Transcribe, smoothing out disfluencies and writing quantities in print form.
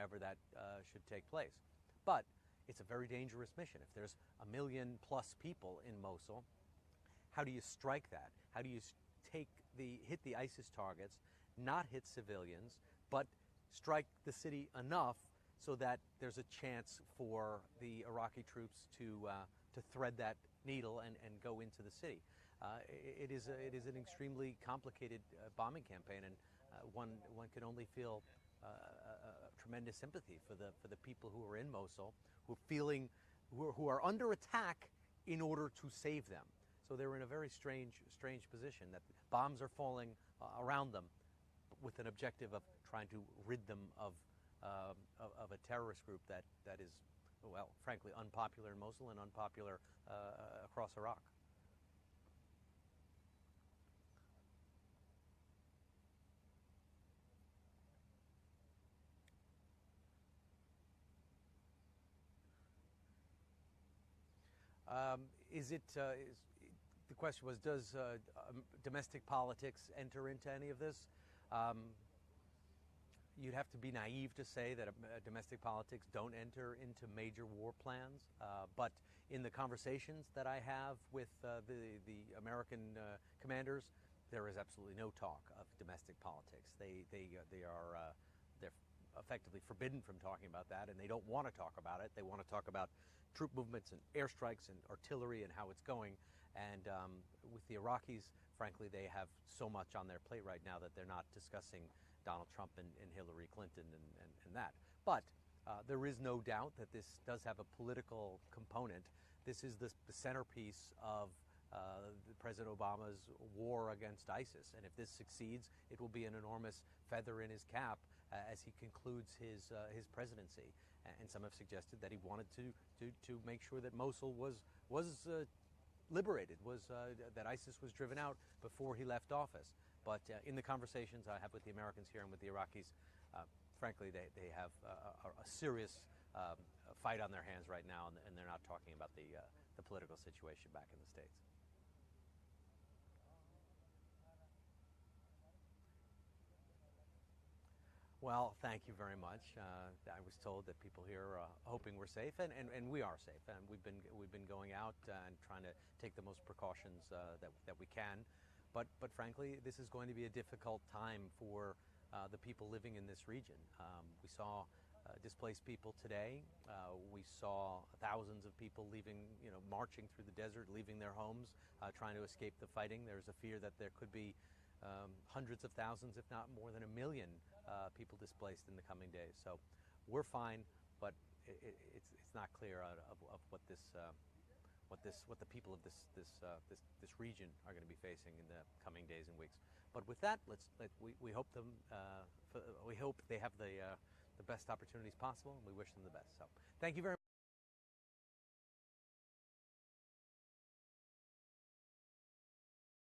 whenever that should take place. But it's a very dangerous mission. If there's 1 million plus people in Mosul, how do you strike that? How do you hit the ISIS targets, not hit civilians, but strike the city enough so that there's a chance for the Iraqi troops to thread that needle and go into the city? It is an extremely complicated bombing campaign, and one can only feel tremendous sympathy for the people who are in Mosul, who are under attack in order to save them. So they're in a very strange position that bombs are falling around them with an objective of trying to rid them of a terrorist group that is, well, frankly, unpopular in Mosul and unpopular across Iraq. The question was, does domestic politics enter into any of this? You'd have to be naive to say that domestic politics don't enter into major war plans. But in the conversations that I have with the American commanders, there is absolutely no talk of domestic politics. They're effectively forbidden from talking about that, and they don't want to talk about it. They want to talk about troop movements and airstrikes and artillery and how it's going. And with the Iraqis, frankly, they have so much on their plate right now that they're not discussing Donald Trump and Hillary Clinton and that. But there is no doubt that this does have a political component. This is the centerpiece of President Obama's war against ISIS. And if this succeeds, it will be an enormous feather in his cap as he concludes his presidency. And some have suggested that he wanted to make sure that Mosul was liberated, that ISIS was driven out before he left office. But in the conversations I have with the Americans here and with the Iraqis, frankly, they have a serious fight on their hands right now, and they're not talking about the political situation back in the States. Well, thank you very much. I was told that people here are hoping we're safe, and we are safe. And we've been going out and trying to take the most precautions that we can. But frankly, this is going to be a difficult time for the people living in this region. We saw displaced people today. We saw thousands of people leaving, marching through the desert, leaving their homes, trying to escape the fighting. There's a fear that there could be hundreds of thousands, if not more than 1 million people displaced in the coming days. So we're fine, but it's not clear of what the people of this region are going to be facing in the coming days and weeks. But with that, we hope we hope they have the best opportunities possible, and we wish them the best. So thank you very much.